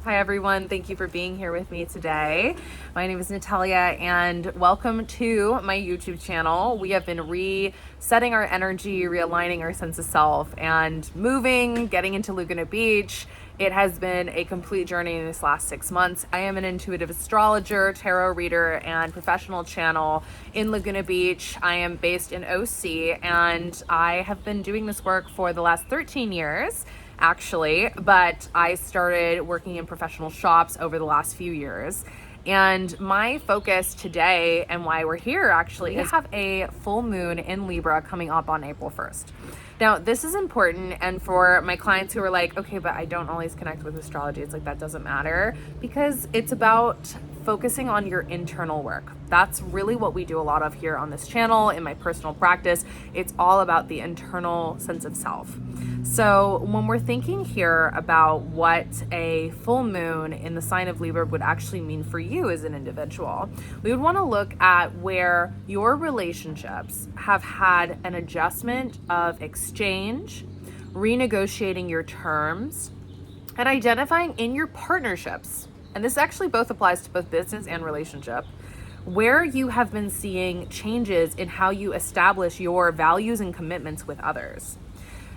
Hi everyone, thank you for being here with me today. My name is Natalia and welcome to my YouTube channel. We have been resetting our energy, realigning our sense of self and moving, getting into Laguna Beach. It has been a complete journey in this last 6 months. I am an intuitive astrologer, tarot reader, and professional channel in Laguna Beach. I am based in OC and I have been doing this work for the last 13 years. Actually, but I started working in professional shops over the last few years. And my focus today and why we're here actually is have a full moon in Libra coming up on April 1st. Now, this is important, and for my clients who are like, okay, but I don't always connect with astrology, it's like that doesn't matter, because it's about focusing on your internal work. That's really what we do a lot of here on this channel, in my personal practice. It's all about the internal sense of self. So when we're thinking here about what a full moon in the sign of Libra would actually mean for you as an individual, we would want to look at where your relationships have had an adjustment of exchange, renegotiating your terms, and identifying in your partnerships, and this actually both applies to both business and relationship, where you have been seeing changes in how you establish your values and commitments with others.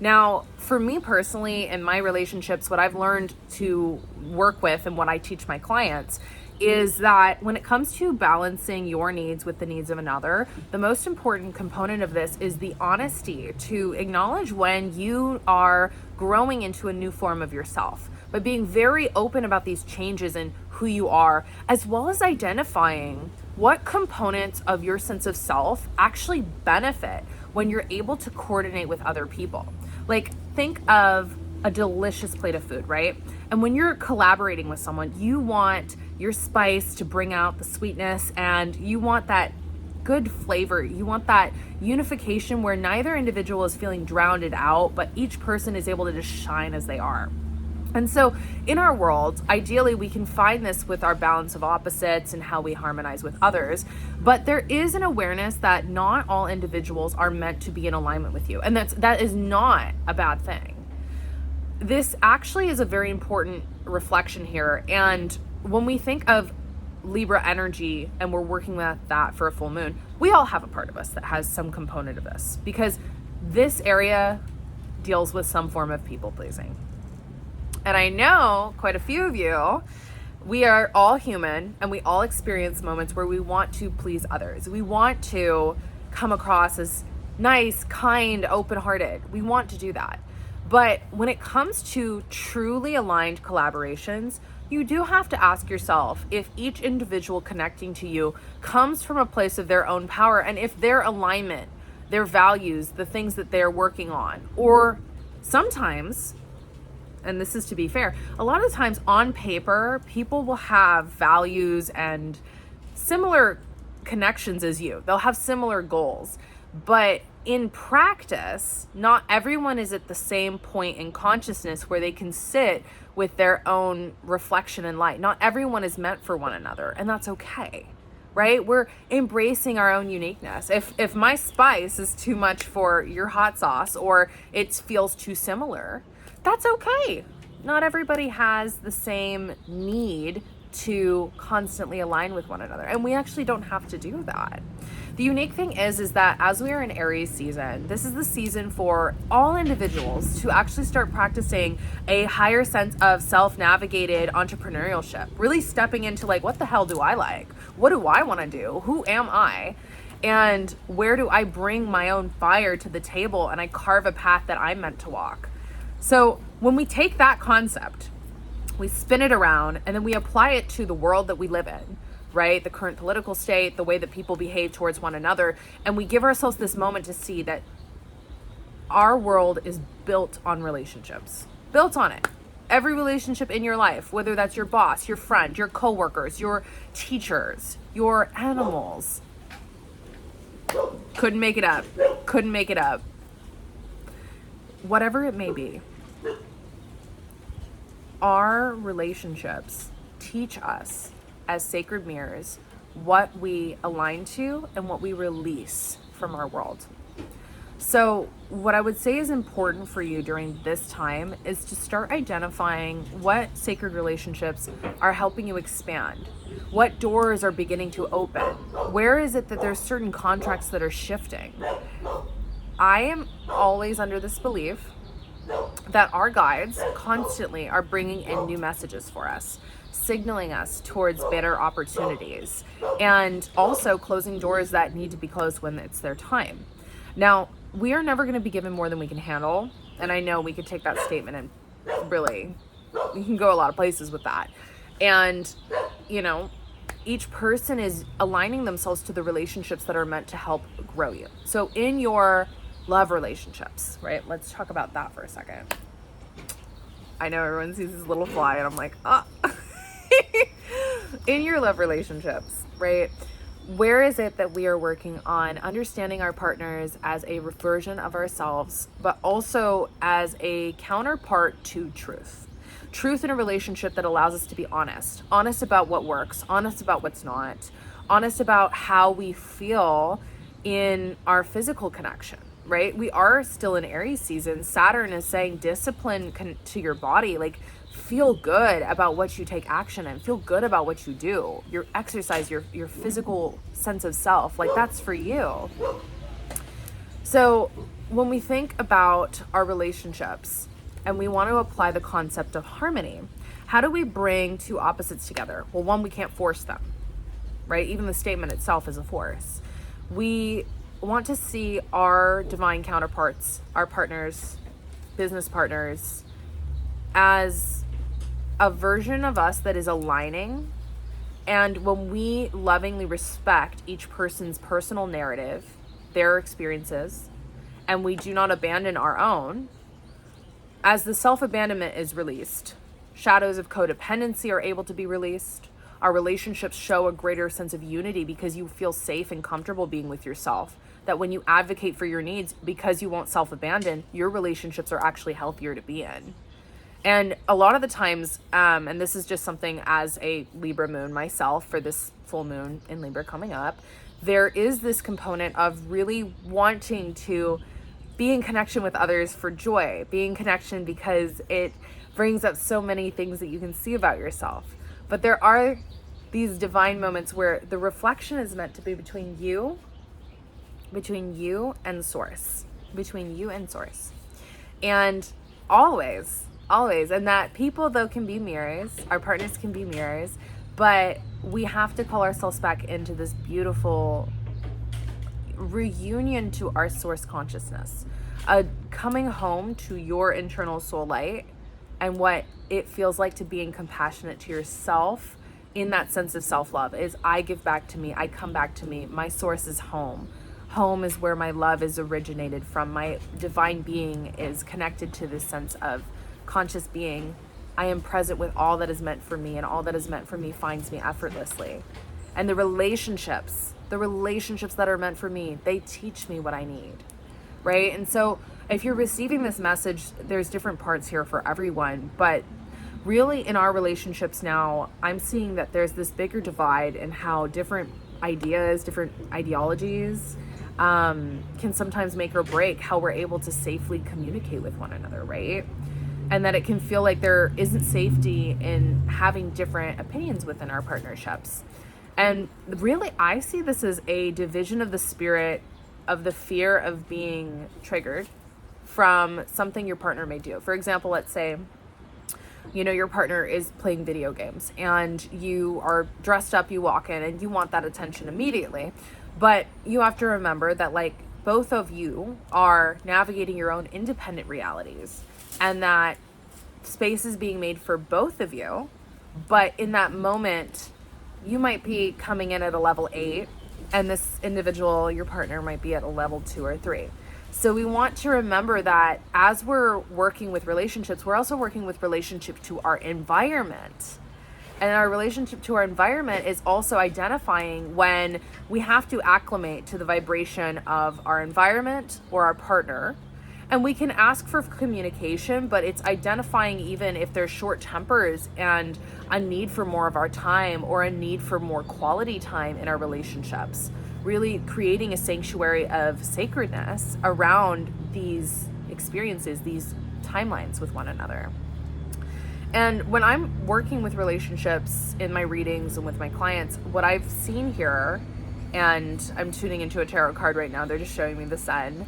Now, for me personally, in my relationships, what I've learned to work with and what I teach my clients is that when it comes to balancing your needs with the needs of another, the most important component of this is the honesty to acknowledge when you are growing into a new form of yourself, but being very open about these changes in who you are, as well as identifying what components of your sense of self actually benefit when you're able to coordinate with other people. Like, think of a delicious plate of food, right? And when you're collaborating with someone, you want your spice to bring out the sweetness, and you want that good flavor. You want that unification where neither individual is feeling drowned out, but each person is able to just shine as they are. And so in our world, ideally, we can find this with our balance of opposites and how we harmonize with others. But there is an awareness that not all individuals are meant to be in alignment with you. And that is not a bad thing. This actually is a very important reflection here. And when we think of Libra energy and we're working with that for a full moon, we all have a part of us that has some component of this, because this area deals with some form of people pleasing. And I know quite a few of you, we are all human and we all experience moments where we want to please others. We want to come across as nice, kind, open-hearted. We want to do that. But when it comes to truly aligned collaborations, you do have to ask yourself if each individual connecting to you comes from a place of their own power, and if their alignment, their values, the things that they're working on, or sometimes, and this is to be fair, a lot of times on paper, people will have values and similar connections as you. They'll have similar goals. But in practice, not everyone is at the same point in consciousness where they can sit with their own reflection and light. Not everyone is meant for one another, and that's okay, right? We're embracing our own uniqueness. If my spice is too much for your hot sauce, or it feels too similar, that's okay. Not everybody has the same need to constantly align with one another, and we actually don't have to do that. The unique thing is that as we are in Aries season, this is the season for all individuals to actually start practicing a higher sense of self-navigated entrepreneurship, really stepping into like, what the hell do I like? What do I want to do? Who am I? And where do I bring my own fire to the table and I carve a path that I'm meant to walk? So when we take that concept, we spin it around, and then we apply it to the world that we live in, right? The current political state, the way that people behave towards one another. And we give ourselves this moment to see that our world is built on relationships, built on it. Every relationship in your life, whether that's your boss, your friend, your coworkers, your teachers, your animals. Couldn't make it up. Whatever it may be, our relationships teach us as sacred mirrors what we align to and what we release from our world. So what I would say is important for you during this time is to start identifying what sacred relationships are helping you expand. What doors are beginning to open? Where is it that there's certain contracts that are shifting? I am always under this belief that our guides constantly are bringing in new messages for us, signaling us towards better opportunities, and also closing doors that need to be closed when it's their time. Now, we are never going to be given more than we can handle. And I know we could take that statement and really, you can go a lot of places with that. And, you know, each person is aligning themselves to the relationships that are meant to help grow you. So in your love relationships, right? Let's talk about that for a second. I know everyone sees this little fly and I'm like, ah. In your love relationships, right? Where is it that we are working on understanding our partners as a version of ourselves, but also as a counterpart to truth? Truth in a relationship that allows us to be honest about what works, honest about what's not, honest about how we feel in our physical connection, right? We are still in Aries season. Saturn is saying discipline to your body, like feel good about what you take action in, feel good about what you do, your exercise, your physical sense of self, like that's for you. So when we think about our relationships and we want to apply the concept of harmony, how do we bring two opposites together? Well, one, we can't force them, right? Even the statement itself is a force. We want to see our divine counterparts, our partners, business partners, as a version of us that is aligning. And when we lovingly respect each person's personal narrative, their experiences, and we do not abandon our own, as the self-abandonment is released, shadows of codependency are able to be released. Our relationships show a greater sense of unity because you feel safe and comfortable being with yourself. That when you advocate for your needs because you won't self-abandon, your relationships are actually healthier to be in. And a lot of the times, and this is just something as a Libra moon myself for this full moon in Libra coming up, there is this component of really wanting to be in connection with others for joy, be in connection because it brings up so many things that you can see about yourself. But there are these divine moments where the reflection is meant to be between you and source, and always, and that people though can be mirrors, our partners can be mirrors, but we have to call ourselves back into this beautiful reunion to our source consciousness, coming home to your internal soul light and what it feels like to being compassionate to yourself in that sense of self-love is I give back to me, I come back to me, my source is home. Home is where my love is originated from. My divine being is connected to this sense of conscious being. I am present with all that is meant for me, and all that is meant for me finds me effortlessly. And the relationships that are meant for me, they teach me what I need, right? And so if you're receiving this message, there's different parts here for everyone, but really in our relationships now, I'm seeing that there's this bigger divide in how different ideas, different ideologies can sometimes make or break how we're able to safely communicate with one another, right? And that it can feel like there isn't safety in having different opinions within our partnerships. And really, I see this as a division of the spirit of the fear of being triggered from something your partner may do. For example, let's say, you know, your partner is playing video games and you are dressed up, you walk in and you want that attention immediately. But you have to remember that like both of you are navigating your own independent realities and that space is being made for both of you. But in that moment, you might be coming in at a level 8 and this individual, your partner, might be at a level 2 or 3. So we want to remember that as we're working with relationships, we're also working with relationship to our environment. And our relationship to our environment is also identifying when we have to acclimate to the vibration of our environment or our partner. And we can ask for communication, but it's identifying even if there's short tempers and a need for more of our time or a need for more quality time in our relationships. really creating a sanctuary of sacredness around these experiences, these timelines with one another. And when I'm working with relationships in my readings and with my clients, what I've seen here, and I'm tuning into a tarot card right now, they're just showing me the sun,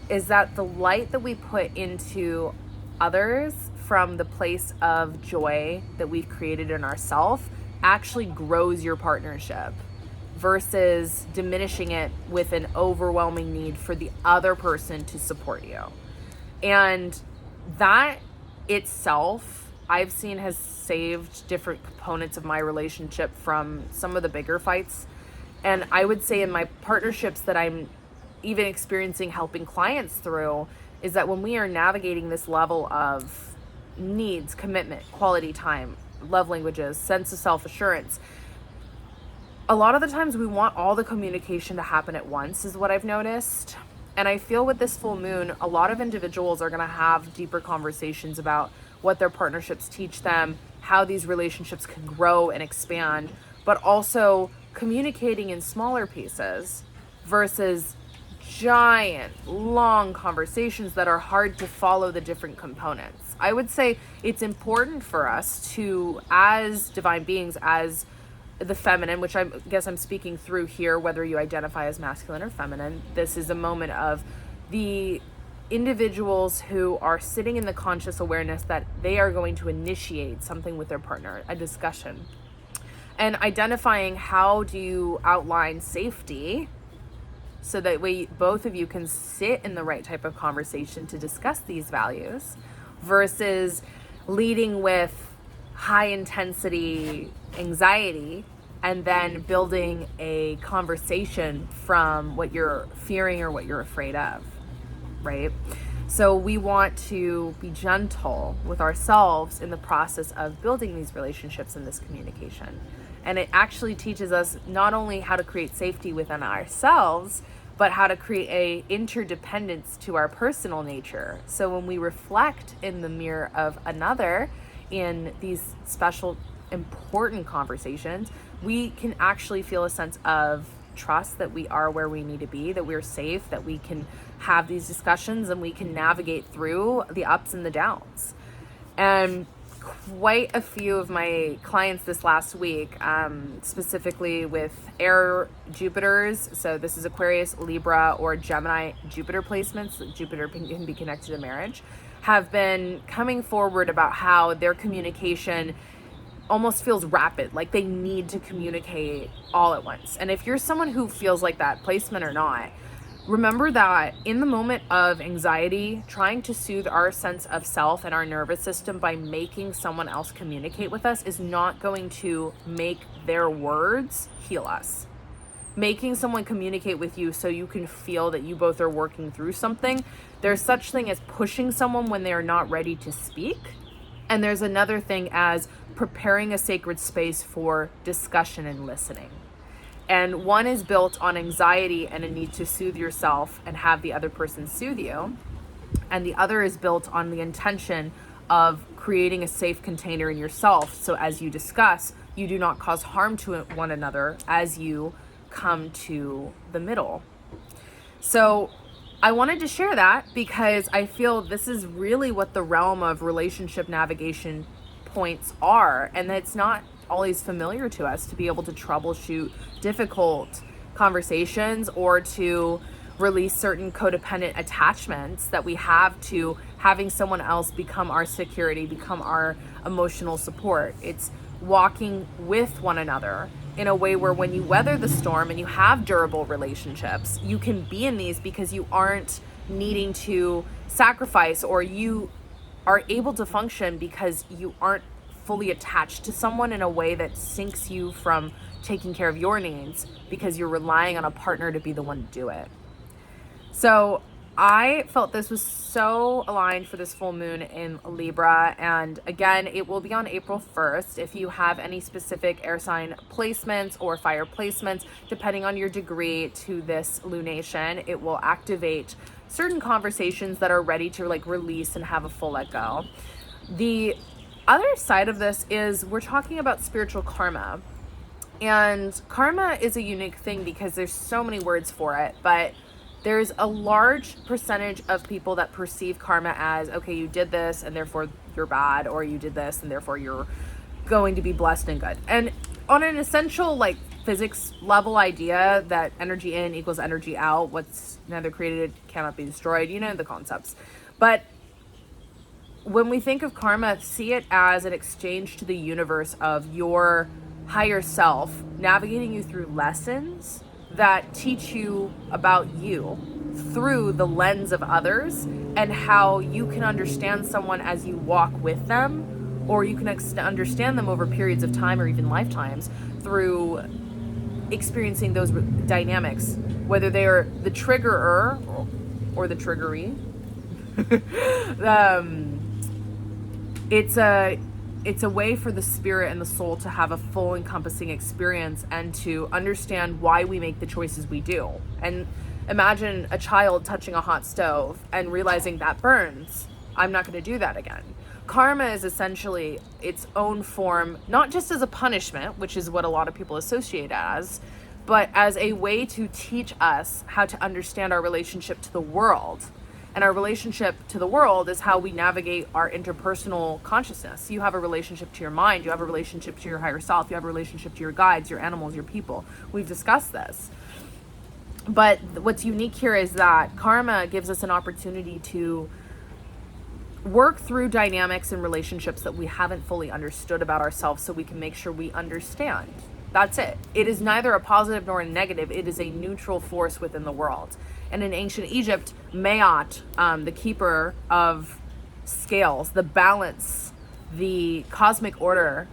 is that the light that we put into others from the place of joy that we've created in ourselves actually grows your partnership versus diminishing it with an overwhelming need for the other person to support you. And that itself, I've seen, has saved different components of my relationship from some of the bigger fights. And I would say in my partnerships that I'm even experiencing helping clients through is that when we are navigating this level of needs, commitment, quality time, love languages, sense of self-assurance, a lot of the times we want all the communication to happen at once is what I've noticed. And I feel with this full moon, a lot of individuals are going to have deeper conversations about what their partnerships teach them, how these relationships can grow and expand, but also communicating in smaller pieces versus giant, long conversations that are hard to follow the different components. I would say it's important for us to, as divine beings, as the feminine, which I guess I'm speaking through here, whether you identify as masculine or feminine, this is a moment of the individuals who are sitting in the conscious awareness that they are going to initiate something with their partner, a discussion, and identifying how do you outline safety so that way both of you can sit in the right type of conversation to discuss these values versus leading with high intensity anxiety and then building a conversation from what you're fearing or what you're afraid of, right? So we want to be gentle with ourselves in the process of building these relationships and this communication. And it actually teaches us not only how to create safety within ourselves, but how to create a interdependence to our personal nature. So when we reflect in the mirror of another in these special, important conversations, we can actually feel a sense of trust that we are where we need to be, that we're safe, that we can have these discussions and we can navigate through the ups and the downs. And quite a few of my clients this last week, specifically with air Jupiters, so this is Aquarius, Libra, or Gemini Jupiter placements, Jupiter can be connected to marriage, have been coming forward about how their communication almost feels rapid, like they need to communicate all at once. And if you're someone who feels like that, placement or not, remember that in the moment of anxiety, trying to soothe our sense of self and our nervous system by making someone else communicate with us is not going to make their words heal us. Making someone communicate with you so you can feel that you both are working through something, there's such thing as pushing someone when they are not ready to speak. And there's another thing as preparing a sacred space for discussion and listening. And one is built on anxiety and a need to soothe yourself and have the other person soothe you. And the other is built on the intention of creating a safe container in yourself. So as you discuss, you do not cause harm to one another as you come to the middle. So I wanted to share that because I feel this is really what the realm of relationship navigation points are, and it's not always familiar to us to be able to troubleshoot difficult conversations or to release certain codependent attachments that we have to having someone else become our security, become our emotional support. It's walking with one another in a way where when you weather the storm and you have durable relationships, you can be in these because you aren't needing to sacrifice, or you are able to function because you aren't fully attached to someone in a way that sinks you from taking care of your needs because you're relying on a partner to be the one to do it. So I felt this was so aligned for this full moon in Libra. And again, it will be on April 1st. If you have any specific air sign placements or fire placements, depending on your degree to this lunation, it will activate certain conversations that are ready to release and have a full let go. The other side of this is we're talking about spiritual karma. And karma is a unique thing because there's so many words for it, but there's a large percentage of people that perceive karma as, okay, you did this and therefore you're bad, or you did this and therefore you're going to be blessed and good. And on an essential like physics level idea that energy in equals energy out, what's neither created cannot be destroyed, you know the concepts. But when we think of karma, see it as an exchange to the universe of your higher self navigating you through lessons that teach you about you through the lens of others, and how you can understand someone as you walk with them, or you can understand them over periods of time or even lifetimes through experiencing those dynamics, whether they are the triggerer or the triggery. It's a way for the spirit and the soul to have a full encompassing experience and to understand why we make the choices we do. And imagine a child touching a hot stove and realizing that burns. I'm not going to do that again. Karma is essentially its own form, not just as a punishment, which is what a lot of people associate as, but as a way to teach us how to understand our relationship to the world. And our relationship to the world is how we navigate our interpersonal consciousness. You have a relationship to your mind, you have a relationship to your higher self, you have a relationship to your guides, your animals, your people. We've discussed this. But what's unique here is that karma gives us an opportunity to work through dynamics and relationships that we haven't fully understood about ourselves, so we can make sure we understand. That's it. It is neither a positive nor a negative. It is a neutral force within the world. And in ancient Egypt, Maat, the keeper of scales, the balance, the cosmic order,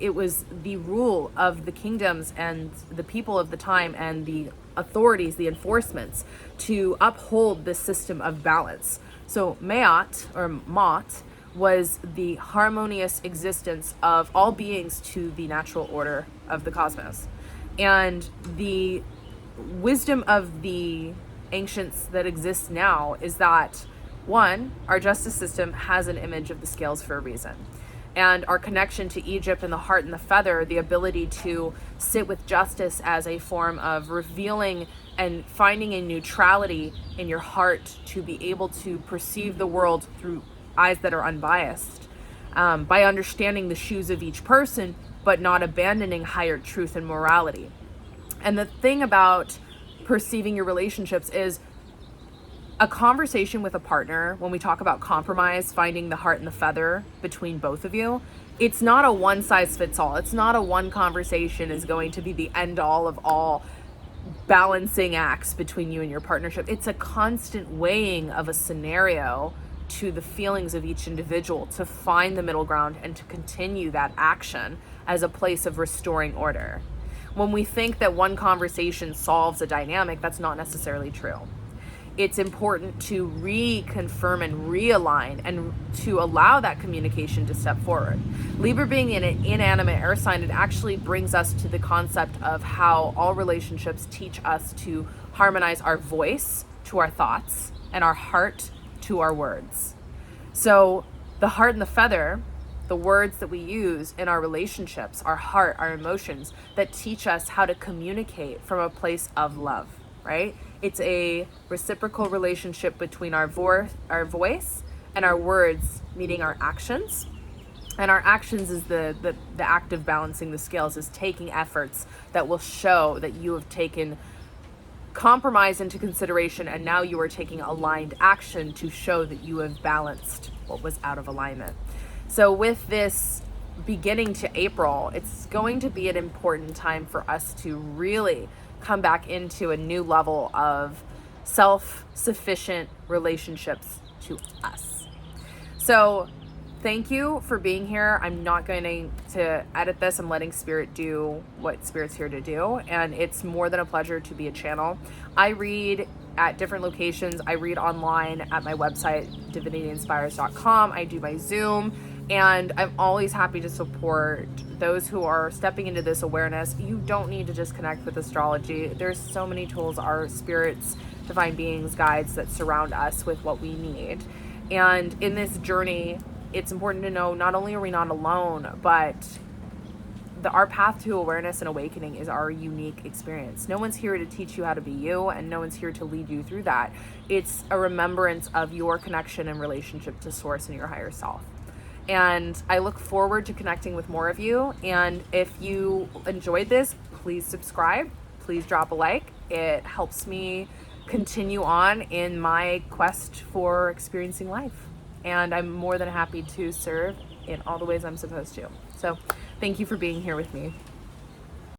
it was the rule of the kingdoms and the people of the time and the authorities, the enforcements, to uphold this system of balance. So Maat, or Mot, was the harmonious existence of all beings to the natural order of the cosmos. And the wisdom of the ancients that exists now is that, one, our justice system has an image of the scales for a reason. And our connection to Egypt and the heart and the feather, the ability to sit with justice as a form of revealing and finding a neutrality in your heart to be able to perceive the world through eyes that are unbiased, by understanding the shoes of each person, but not abandoning higher truth and morality. And the thing about perceiving your relationships is a conversation with a partner. When we talk about compromise, finding the heart and the feather between both of you, it's not a one size fits all. It's not a one conversation is going to be the end all of all balancing acts between you and your partnership. It's a constant weighing of a scenario to the feelings of each individual to find the middle ground and to continue that action as a place of restoring order. When we think that one conversation solves a dynamic, that's not necessarily true. It's important to reconfirm and realign and to allow that communication to step forward. Libra being an inanimate air sign, it actually brings us to the concept of how all relationships teach us to harmonize our voice to our thoughts and our heart to our words. So the heart and the feather, the words that we use in our relationships, our heart, our emotions, that teach us how to communicate from a place of love, right? It's a reciprocal relationship between our voice and our words meeting our actions. And our actions is the act of balancing the scales, is taking efforts that will show that you have taken compromise into consideration, and now you are taking aligned action to show that you have balanced what was out of alignment. So with this beginning to April, it's going to be an important time for us to really come back into a new level of self-sufficient relationships to us. So thank you for being here. I'm not going to edit this. I'm letting Spirit do what Spirit's here to do. And it's more than a pleasure to be a channel. I read at different locations. I read online at my website, divinityinspires.com. I do my Zoom. And I'm always happy to support those who are stepping into this awareness. You don't need to just connect with astrology. There's so many tools, our spirits, divine beings, guides that surround us with what we need. And in this journey, it's important to know not only are we not alone, but our path to awareness and awakening is our unique experience. No one's here to teach you how to be you, and no one's here to lead you through that. It's a remembrance of your connection and relationship to source and your higher self. And I look forward to connecting with more of you. And if you enjoyed this, please subscribe. Please drop a like. It helps me continue on in my quest for experiencing life. And I'm more than happy to serve in all the ways I'm supposed to. So thank you for being here with me.